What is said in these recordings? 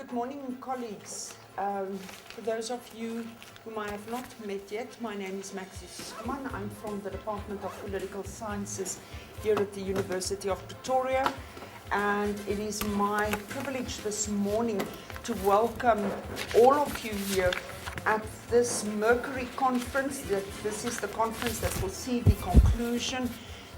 Good morning, colleagues. For those of you whom I have not met yet, my name is Maxie Schumann. I'm from the Department of Political Sciences here at the University of Pretoria, and it is my privilege this morning to welcome all of you here at this Mercury Conference. This is the conference that will see the conclusion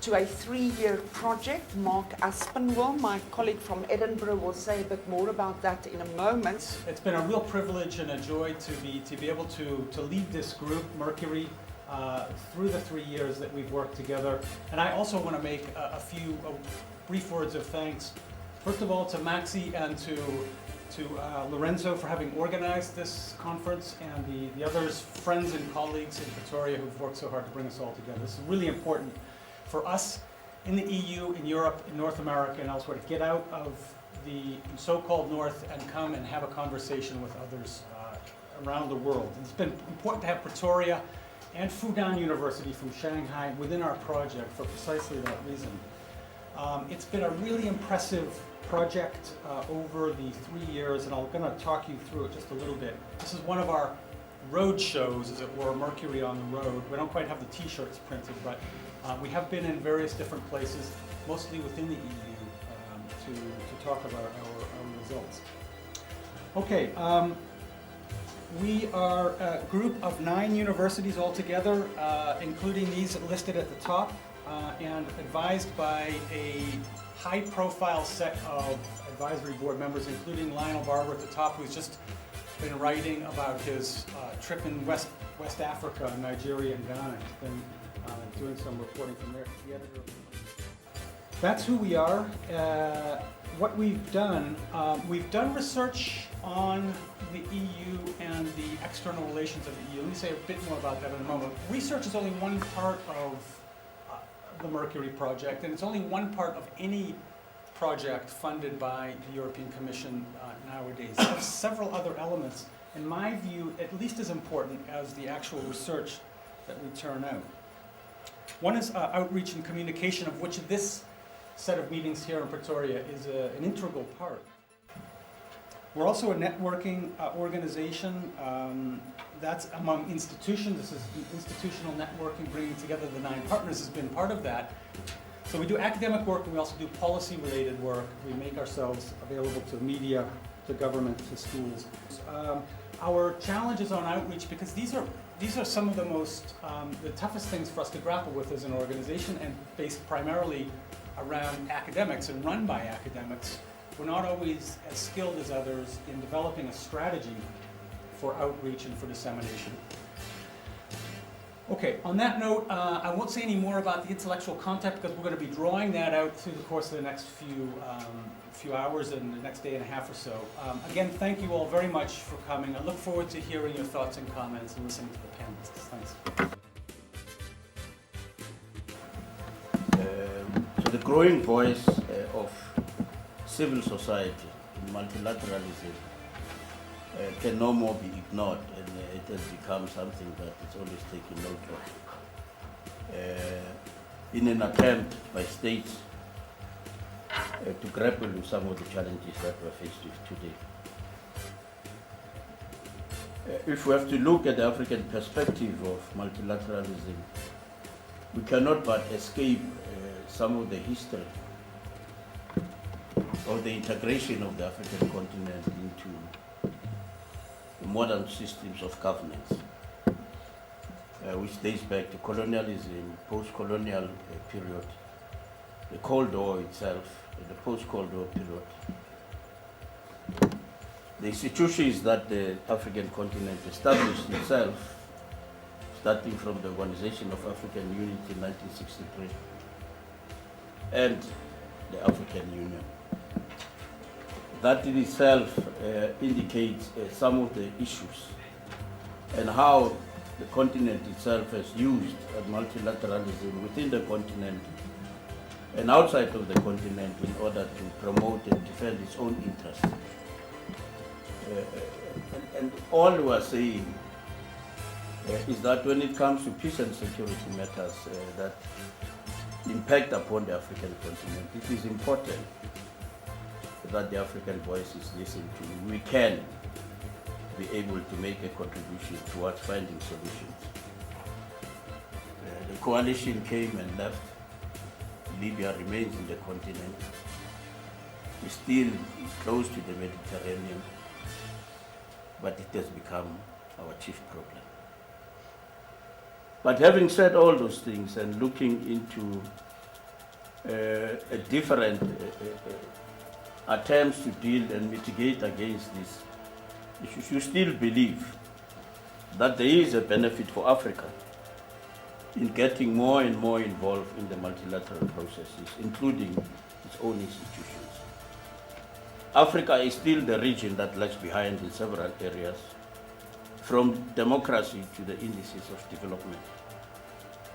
to a 3-year project. Mark Aspinwall, my colleague from Edinburgh, will say a bit more about that in a moment. It's been a real privilege and a joy to be able to lead this group, Mercury, through the 3 years that we've worked together. And I also want to make a few brief words of thanks. First of all, to Maxi and to Lorenzo for having organized this conference, and the others, friends and colleagues in Pretoria who've worked so hard to bring us all together. This is really important for us in the EU, in Europe, in North America, and elsewhere to get out of the so-called North and come and have a conversation with others around the world. And it's been important to have Pretoria and Fudan University from Shanghai within our project for precisely that reason. It's been a really impressive project over the 3 years, and I'm going to talk you through it just a little bit. This is one of our road shows, as it were, Mercury on the road. We don't quite have the t-shirts printed, but we have been in various different places, mostly within the EU, to talk about our results. Okay, we are a group of 9 universities altogether, including these listed at the top, and advised by a high-profile set of advisory board members, including Lionel Barber at the top, who's just been writing about his trip in West Africa, Nigeria, and Ghana. He's been doing some reporting from there. The editor. That's who we are. What we've done research on the EU and the external relations of the EU. Let me say a bit more about that in a moment. Research is only one part of the Mercury project, and it's only one part of any project funded by the European Commission nowadays. There's several other elements, in my view, at least as important as the actual research that we turn out. One is outreach and communication, of which this set of meetings here in Pretoria is an integral part. We're also a networking organization. That's among institutions. This is institutional networking, bringing together the 9 partners has been part of that. So we do academic work, and we also do policy-related work. We make ourselves available to media, to government, to schools. Our challenges on outreach, because these are some of the most, the toughest things for us to grapple with as an organization, and based primarily around academics and run by academics. We're not always as skilled as others in developing a strategy for outreach and for dissemination. Okay, on that note, I won't say any more about the intellectual content, because we're going to be drawing that out through the course of the next few hours and the next day and a half or so. Again, thank you all very much for coming. I look forward to hearing your thoughts and comments and listening to the panelists. Thanks. So the growing voice of civil society in multilateralism can no more be ignored, and it has become something that is always taken note of in an attempt by states to grapple with some of the challenges that we're faced with today. If we have to look at the African perspective of multilateralism, we cannot but escape some of the history of the integration of the African continent into modern systems of governance, which dates back to colonialism, post-colonial period, the Cold War itself, the post-Cold War period. The institutions that the African continent established itself, starting from the Organization of African Unity in 1963, and the African Union. That in itself indicates some of the issues and how the continent itself has used multilateralism within the continent and outside of the continent in order to promote and defend its own interests. And all we are saying is that when it comes to peace and security matters that impact upon the African continent, it is important that the African voice is listened to, we can be able to make a contribution towards finding solutions. The coalition came and left. Libya remains in the continent. It's still close to the Mediterranean, but it has become our chief problem. But having said all those things and looking into a different attempts to deal and mitigate against this, you still believe that there is a benefit for Africa in getting more and more involved in the multilateral processes, including its own institutions. Africa is still the region that lags behind in several areas, from democracy to the indices of development.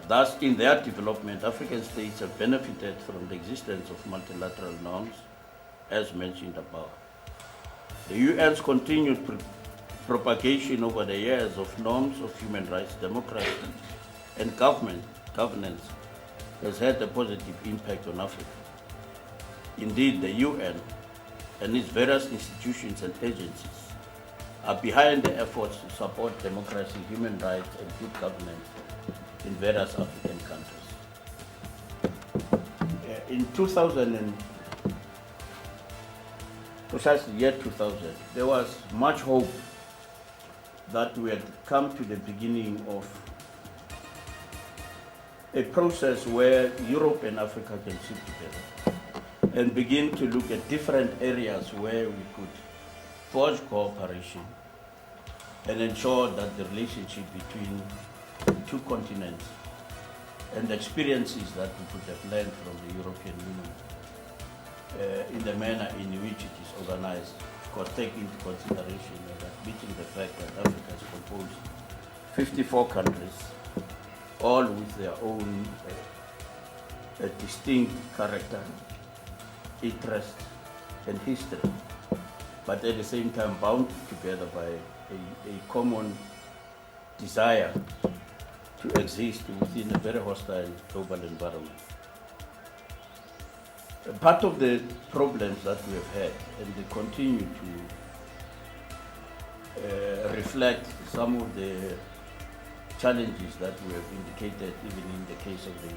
Thus, in their development, African states have benefited from the existence of multilateral norms, as mentioned above. The UN's continued propagation over the years of norms of human rights, democracy, and governance has had a positive impact on Africa. Indeed, the UN and its various institutions and agencies are behind the efforts to support democracy, human rights, and good governance in various African countries. In 2000, and precisely year 2000, there was much hope that we had come to the beginning of a process where Europe and Africa can sit together and begin to look at different areas where we could forge cooperation and ensure that the relationship between the two continents and the experiences that we could have learned from the European Union in the manner in which it is organized, of course, take into consideration that admitting the fact that Africa is composed 54 countries, all with their own distinct character, interest, and history, but at the same time bound together by a common desire to exist within a very hostile global environment. Part of the problems that we have had, and they continue to reflect some of the challenges that we have indicated even in the case of the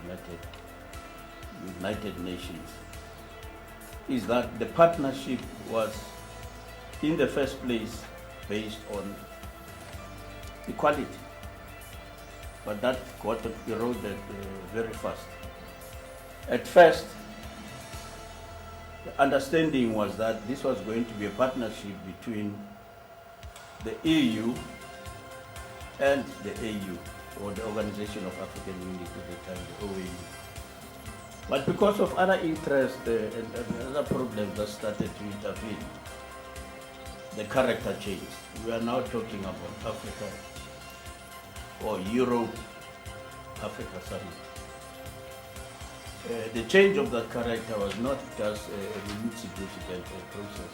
United Nations, is that the partnership was in the first place based on equality, but that got eroded very fast. At first, the understanding was that this was going to be a partnership between the EU and the AU, or the Organization of African Unity at the time, the OAU. But because of other interests and other problems that started to intervene, the character changed. We are now talking about Africa or Euro-Africa Summit. The change of that character was not just a really significant process,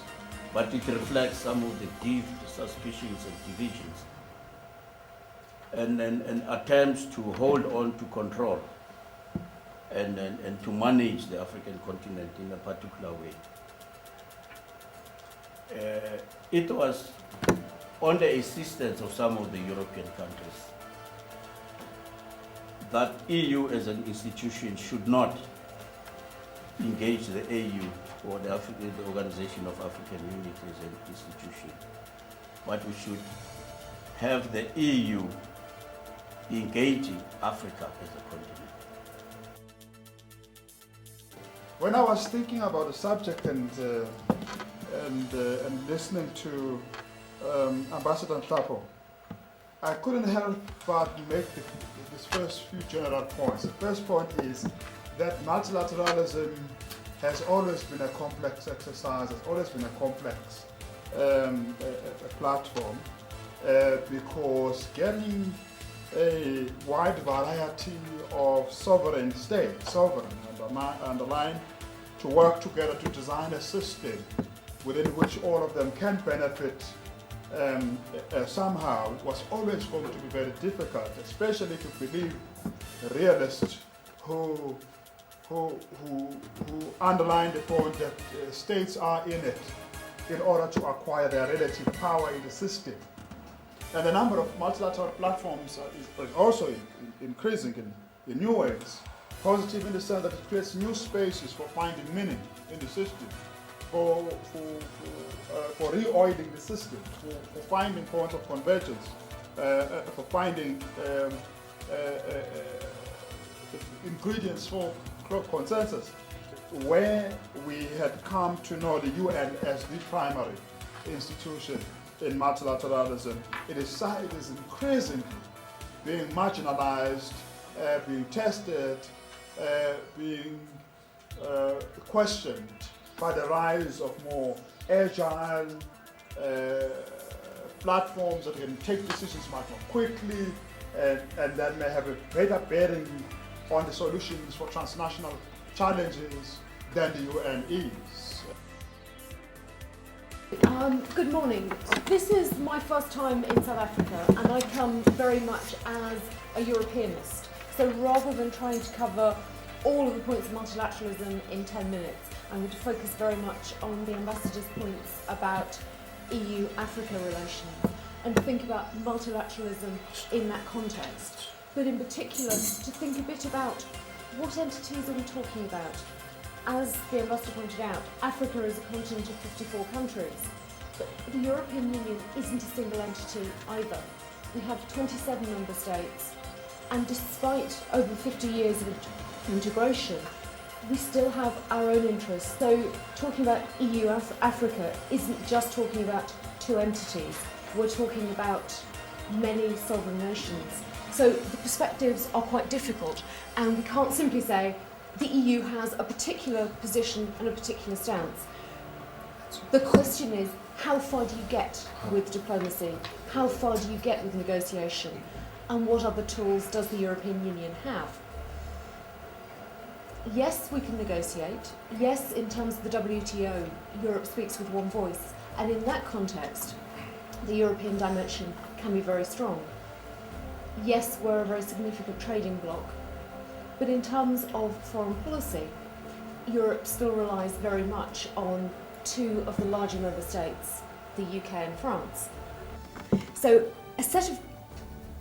but it reflects some of the deep suspicions and divisions and attempts to hold on to control and to manage the African continent in a particular way. It was on the insistence of some of the European countries that EU as an institution should not engage the AU or the Organization of African Unity as an institution, but we should have the EU engaging Africa as a continent. When I was thinking about the subject and listening to Ambassador Nhlapo, I couldn't help but make these first few general points. The first point is that multilateralism has always been a complex exercise, has always been a complex platform, because getting a wide variety of sovereign states, underline, to work together to design a system within which all of them can benefit somehow was always going to be very difficult, especially if you believe realists who who underlined the point that states are in it in order to acquire their relative power in the system. And the number of multilateral platforms is also increasing in new ways. Positive in the sense that it creates new spaces for finding meaning in the system, for re-oiling the system, for finding points of convergence, for finding ingredients for consensus. Where we had come to know the UN as the primary institution in multilateralism, it is increasingly being marginalized, being tested, being questioned by the rise of more agile platforms that can take decisions much more quickly and that may have a greater bearing on the solutions for transnational challenges than the UN is. Good morning. This is my first time in South Africa and I come very much as a Europeanist. So rather than trying to cover all of the points of multilateralism in 10 minutes, I'm going to focus very much on the Ambassador's points about EU-Africa relations and think about multilateralism in that context. But in particular, to think a bit about what entities are we talking about. As the Ambassador pointed out, Africa is a continent of 54 countries, but the European Union isn't a single entity either. We have 27 member states, and despite over 50 years of integration, we still have our own interests. So talking about EU-Africa isn't just talking about two entities, we're talking about many sovereign nations. So the perspectives are quite difficult, and we can't simply say the EU has a particular position and a particular stance. The question is, how far do you get with diplomacy? How far do you get with negotiation? And what other tools does the European Union have? Yes, we can negotiate. Yes, in terms of the WTO, Europe speaks with one voice. And in that context, the European dimension can be very strong. Yes, we're a very significant trading bloc. But in terms of foreign policy, Europe still relies very much on two of the larger member states, the UK and France. So a set of,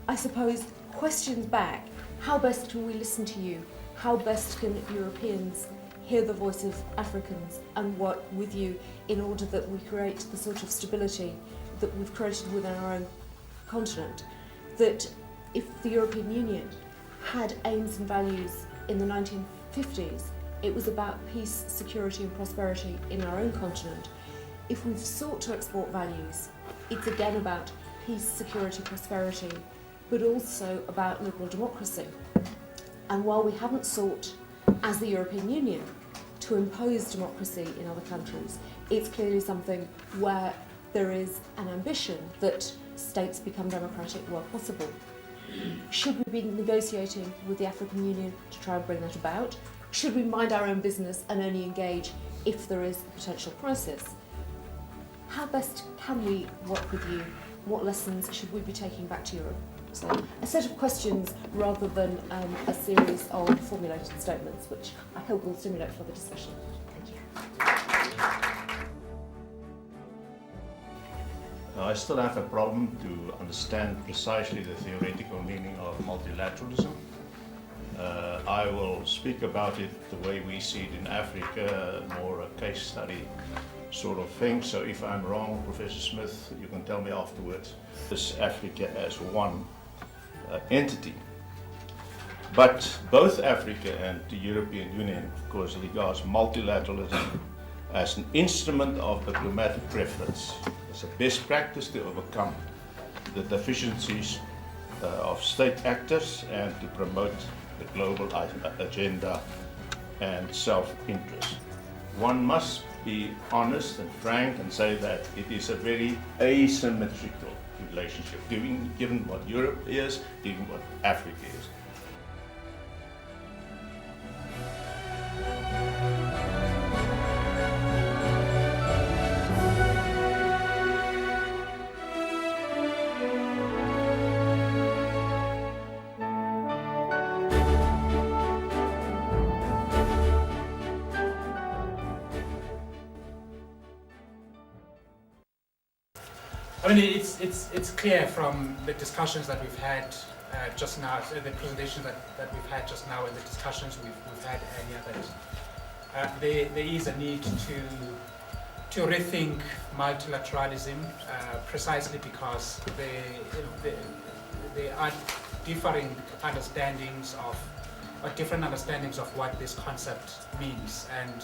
I suppose, questions back. How best can we listen to you? How best can Europeans hear the voice of Africans and work with you in order that we create the sort of stability that we've created within our own continent? That if the European Union had aims and values in the 1950s, it was about peace, security and prosperity in our own continent. If we've sought to export values, it's again about peace, security, prosperity, but also about liberal democracy. And while we haven't sought, as the European Union, to impose democracy in other countries, it's clearly something where there is an ambition that states become democratic where possible. Should we be negotiating with the African Union to try and bring that about? Should we mind our own business and only engage if there is a potential crisis? How best can we work with you? What lessons should we be taking back to Europe? So a set of questions rather than a series of formulated statements, which I hope will stimulate further discussion. Thank you. I still have a problem to understand precisely the theoretical meaning of multilateralism. I will speak about it the way we see it in Africa, more a case study sort of thing. So if I'm wrong, Professor Smith, you can tell me afterwards. This Africa as one entity. But both Africa and the European Union, of course, regards multilateralism as an instrument of diplomatic preference, as a best practice to overcome the deficiencies of state actors and to promote the global agenda and self-interest. One must be honest and frank and say that it is a very asymmetrical relationship, given what Europe is, given what Africa is. I mean, it's clear from the discussions that we've had just now, the presentations that we've had just now, and the discussions we've had earlier, that there is a need to rethink multilateralism, precisely because there are differing understandings different understandings of what this concept means, and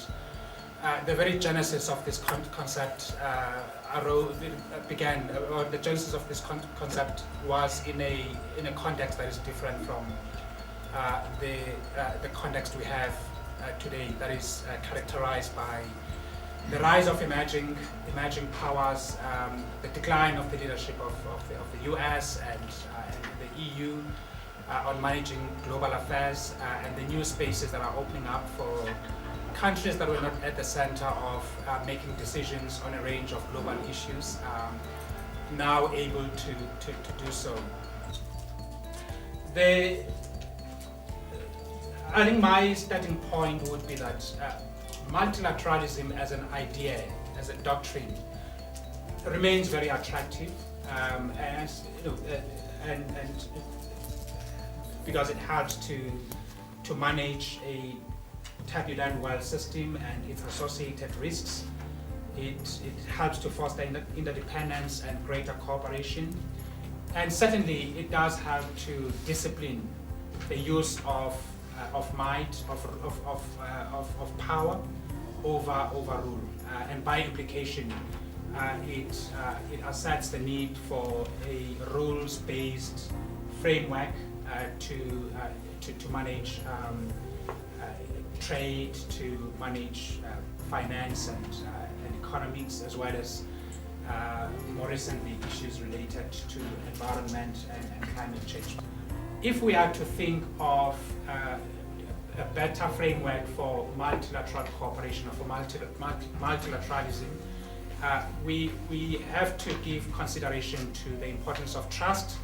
the very genesis of this concept began, or the genesis of this concept was in a context that is different from the context we have today, that is characterized by the rise of emerging powers, the decline of the leadership of the US and the EU on managing global affairs, and the new spaces that are opening up for countries that were not at the center of making decisions on a range of global issues, now able to do so. I think my starting point would be that multilateralism as an idea, as a doctrine, remains very attractive, and because it helps to manage a turbulent world system and its associated risks. It helps to foster interdependence and greater cooperation, and certainly it does help to discipline the use of might, of power over rule, and by implication, it asserts the need for a rules-based framework to manage trade, to manage finance and economics, as well as more recently issues related to environment and climate change. If we are to think of a better framework for multilateral cooperation or for multilateralism, we have to give consideration to the importance of trust,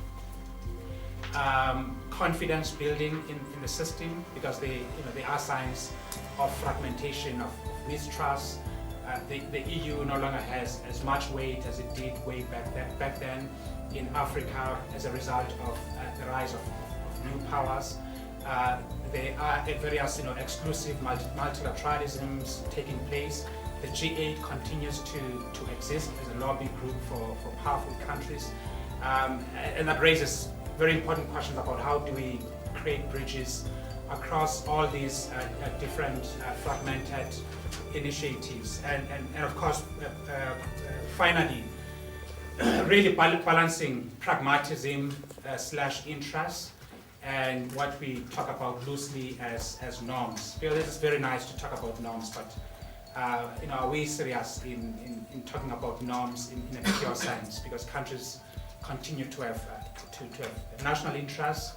confidence building in the system, because there are signs of fragmentation, of mistrust. The EU no longer has as much weight as it did way back then in Africa as a result of the rise of new powers. There are various exclusive multilateralisms taking place. The G8 continues to exist as a lobby group for powerful countries, and that raises very important questions about how do we create bridges across all these different fragmented initiatives, and of course, finally, really balancing pragmatism / interest and what we talk about loosely as norms. Because it's very nice to talk about norms, but are we serious in talking about norms in a pure sense? Because countries continue to have national interests.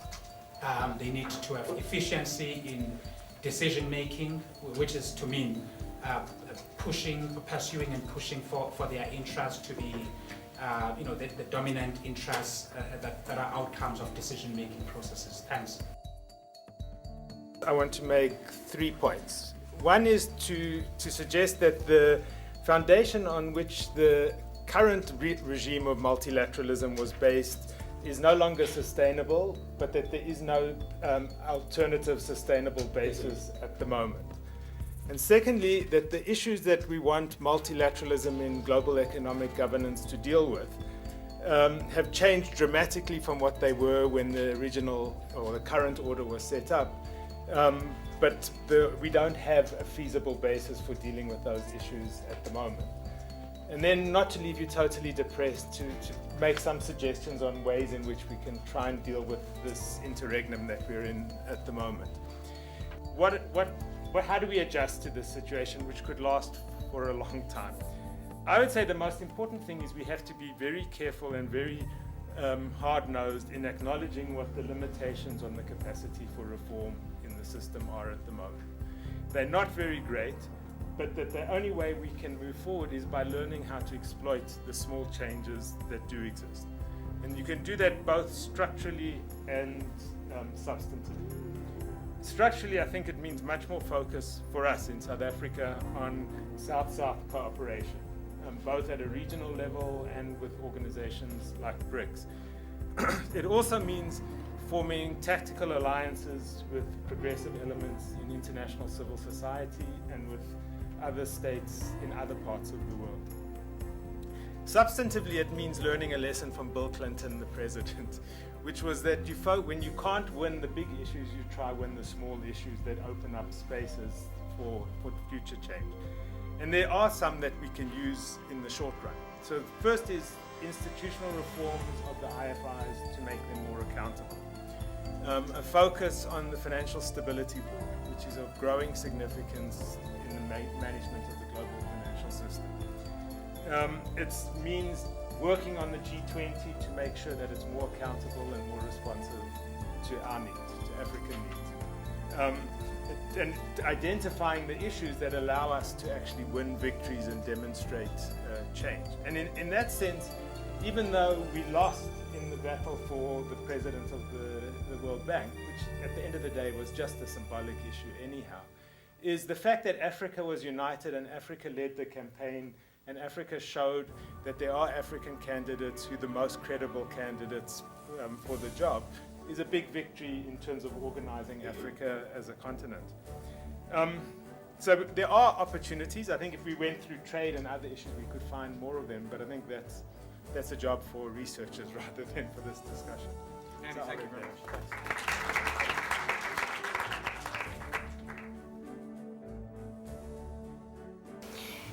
They need to have efficiency in decision making, which is to mean pursuing and pushing for their interests to be the dominant interests that are outcomes of decision making processes. Thanks. I want to make 3 points. One is to suggest that the foundation on which the current regime of multilateralism was based is no longer sustainable, but that there is no alternative sustainable basis at the moment. And secondly, that the issues that we want multilateralism in global economic governance to deal with have changed dramatically from what they were when the original or the current order was set up. But we don't have a feasible basis for dealing with those issues at the moment. And then, not to leave you totally depressed, to make some suggestions on ways in which we can try and deal with this interregnum that we're in at the moment. How do we adjust to this situation, which could last for a long time? I would say the most important thing is we have to be very careful and very hard-nosed in acknowledging what the limitations on the capacity for reform in the system are at the moment. They're not very great, but that the only way we can move forward is by learning how to exploit the small changes that do exist. And you can do that both structurally and substantively. Structurally, I think it means much more focus for us in South Africa on South-South cooperation. both at a regional level and with organizations like BRICS. It also means forming tactical alliances with progressive elements in international civil society and with other states in other parts of the world. Substantively, it means learning a lesson from Bill Clinton, the president, which was that when you can't win the big issues, you try win the small issues that open up spaces for future change. And there are some that we can use in the short run. So first is institutional reforms of the IFIs to make them more accountable. A focus on the Financial Stability Board, which is of growing significance in the management of the global financial system. It means working on the G20 to make sure that it's more accountable and more responsive to our needs, to African needs. And identifying the issues that allow us to actually win victories and demonstrate change. And in that sense, even though we lost in the battle for the president of the World Bank, which at the end of the day was just a symbolic issue anyhow, is the fact that Africa was united and Africa led the campaign and Africa showed that there are African candidates who are the most credible candidates for the job is a big victory in terms of organizing Africa as a continent. So there are opportunities. I think if we went through trade and other issues, we could find more of them, but I think that's a job for researchers rather than for this discussion. Andy, thank you very much.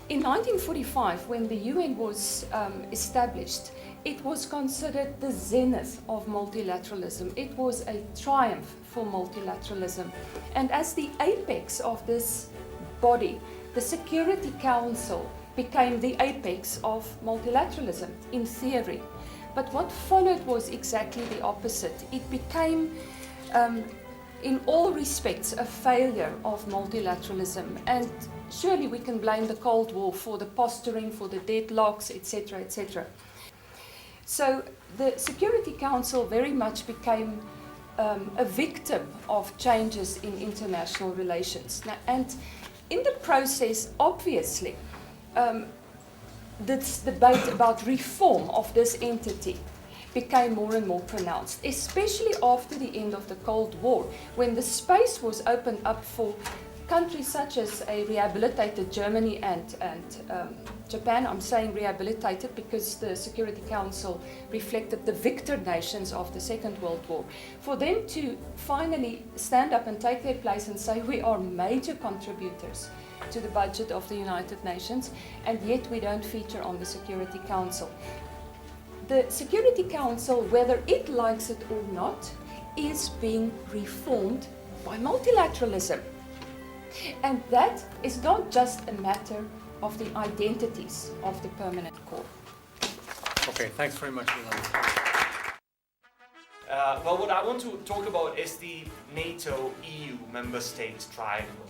In 1945, when the UN was established, it was considered the zenith of multilateralism. It was a triumph for multilateralism. And as the apex of this body, the Security Council became the apex of multilateralism in theory. But what followed was exactly the opposite. It became, in all respects, a failure of multilateralism. And surely we can blame the Cold War for the posturing, for the deadlocks, etc., etc. So the Security Council very much became a victim of changes in international relations. Now, and in the process, obviously, this debate about reform of this entity became more and more pronounced, especially after the end of the Cold War, when the space was opened up for countries such as a rehabilitated Germany and Japan. I'm saying rehabilitated because the Security Council reflected the victor nations of the Second World War. For them to finally stand up and take their place and say we are major contributors to the budget of the United Nations, and yet we don't feature on the Security Council. The Security Council, whether it likes it or not, is being reformed by multilateralism. And that is not just a matter of the identities of the permanent core. Okay, thanks very much, Milan. Well, what I want to talk about is the NATO-EU member states triangle.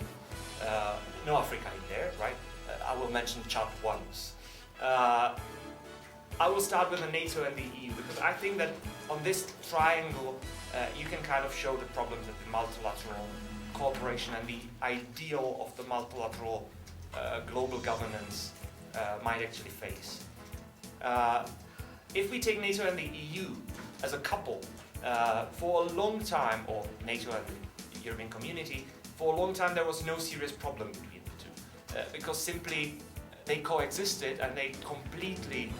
No Africa in there, right? I will mention Chad once. I will start with the NATO and the EU because I think that on this triangle you can kind of show the problems that the multilateral cooperation and the ideal of the multilateral global governance might actually face. If we take NATO and the EU as a couple, for a long time, or NATO and the European community, for a long time there was no serious problem between the two, because simply they coexisted and they completely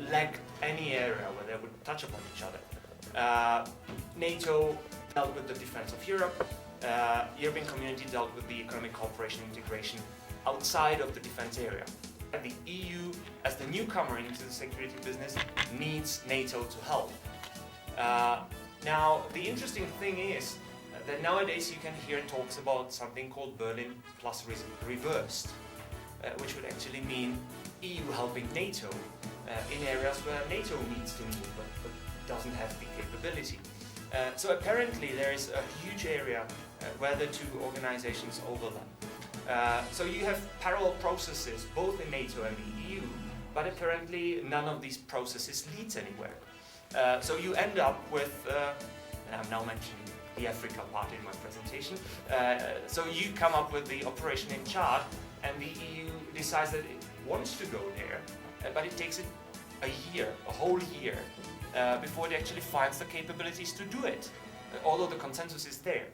lacked any area where they would touch upon each other. NATO dealt with the defense of Europe, European community dealt with the economic cooperation integration outside of the defense area. And the EU, as the newcomer into the security business, needs NATO to help. Now, the interesting thing is that nowadays you can hear talks about something called Berlin plus reversed, which would actually mean EU helping NATO in areas where NATO needs to move but doesn't have the capability. So apparently there is a huge area where the two organizations overlap. So you have parallel processes both in NATO and the EU, but apparently none of these processes leads anywhere. So you end up with, and I'm now mentioning the Africa part in my presentation, so you come up with the operation in Chad and the EU decides that wants to go there, but it takes it a year, a whole year, before it actually finds the capabilities to do it, although the consensus is there.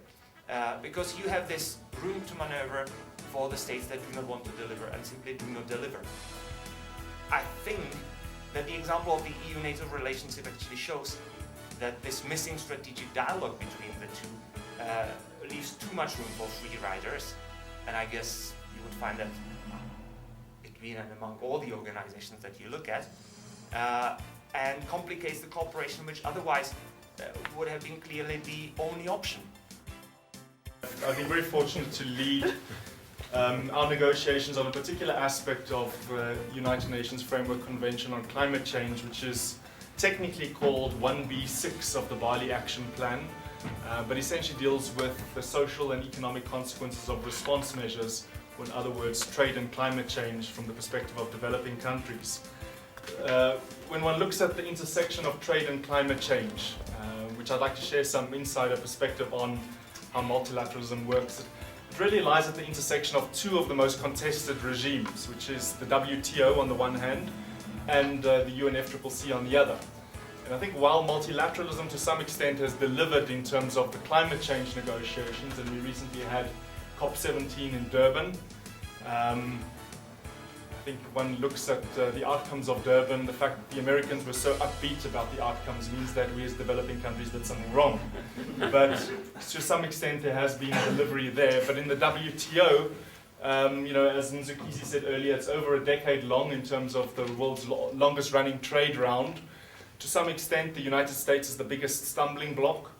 Because you have this room to maneuver for the states that do not want to deliver and simply do not deliver. I think that the example of the EU-NATO relationship actually shows that this missing strategic dialogue between the two leaves too much room for free riders, and I guess you would find that between and among all the organizations that you look at, and complicates the cooperation which otherwise would have been clearly the only option. I've been very fortunate to lead our negotiations on a particular aspect of the United Nations Framework Convention on Climate Change, which is technically called 1B6 of the Bali Action Plan, but essentially deals with the social and economic consequences of response measures, or in other words, trade and climate change from the perspective of developing countries. When one looks at the intersection of trade and climate change, which I'd like to share some insider perspective on how multilateralism works, it really lies at the intersection of two of the most contested regimes, which is the WTO on the one hand and the UNFCCC on the other. And I think while multilateralism to some extent has delivered in terms of the climate change negotiations, and we recently had COP17 in Durban, I think one looks at the outcomes of Durban, the fact that the Americans were so upbeat about the outcomes means that we as developing countries did something wrong. But to some extent there has been a delivery there. But in the WTO, as Nzukisi said earlier, it's over a decade long in terms of the world's longest running trade round. To some extent, the United States is the biggest stumbling block.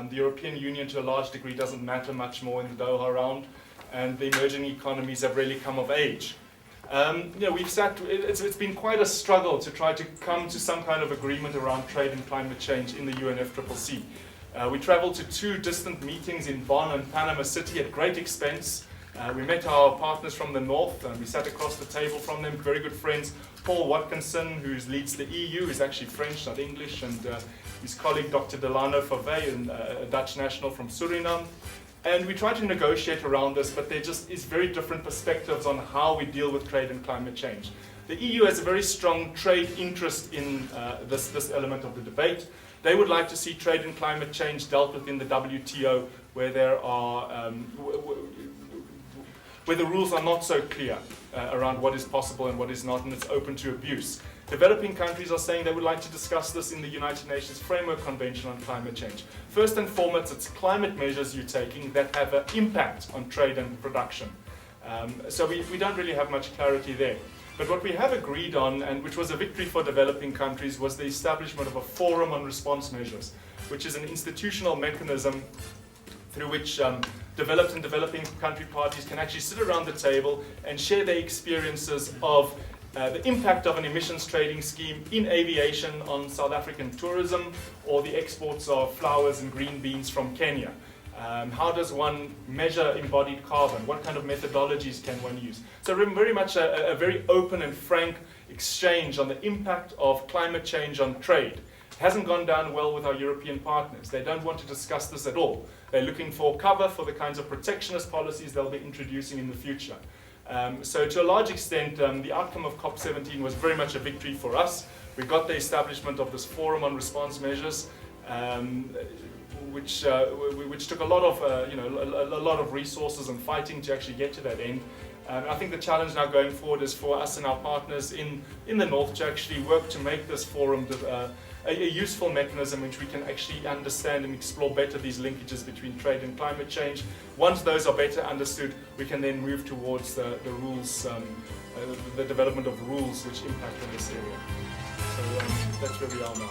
The European Union to a large degree doesn't matter much more in the Doha round, and the emerging economies have really come of age. It's been quite a struggle to try to come to some kind of agreement around trade and climate change in the UNFCCC. We traveled to two distant meetings in Bonn and Panama City at great expense. We met our partners from the north, and we sat across the table from them, very good friends. Paul Watkinson, who leads the EU, is actually French, not English, and his colleague Dr. Delano Favey, a Dutch national from Suriname. And we try to negotiate around this, but there just is very different perspectives on how we deal with trade and climate change. The EU has a very strong trade interest in this element of the debate. They would like to see trade and climate change dealt with in the WTO, where there are where the rules are not so clear around what is possible and what is not, and it's open to abuse. Developing countries are saying they would like to discuss this in the United Nations Framework Convention on Climate Change. First and foremost, it's climate measures you're taking that have an impact on trade and production. So we don't really have much clarity there. But what we have agreed on, and which was a victory for developing countries, was the establishment of a forum on response measures, which is an institutional mechanism through which developed and developing country parties can actually sit around the table and share their experiences of the impact of an emissions trading scheme in aviation on South African tourism, or the exports of flowers and green beans from Kenya. How does one measure embodied carbon? What kind of methodologies can one use? So very much a very open and frank exchange on the impact of climate change on trade. It hasn't gone down well with our European partners. They don't want to discuss this at all. They're looking for cover for the kinds of protectionist policies they'll be introducing in the future. So to a large extent, the outcome of COP17 was very much a victory for us. We got the establishment of this forum on response measures, which took a lot of resources and fighting to actually get to that end. I think the challenge now going forward is for us and our partners in the north to actually work to make this forum a useful mechanism in which we can actually understand and explore better these linkages between trade and climate change. Once those are better understood, we can then move towards the rules, the development of rules which impact on this area. So that's where we are now.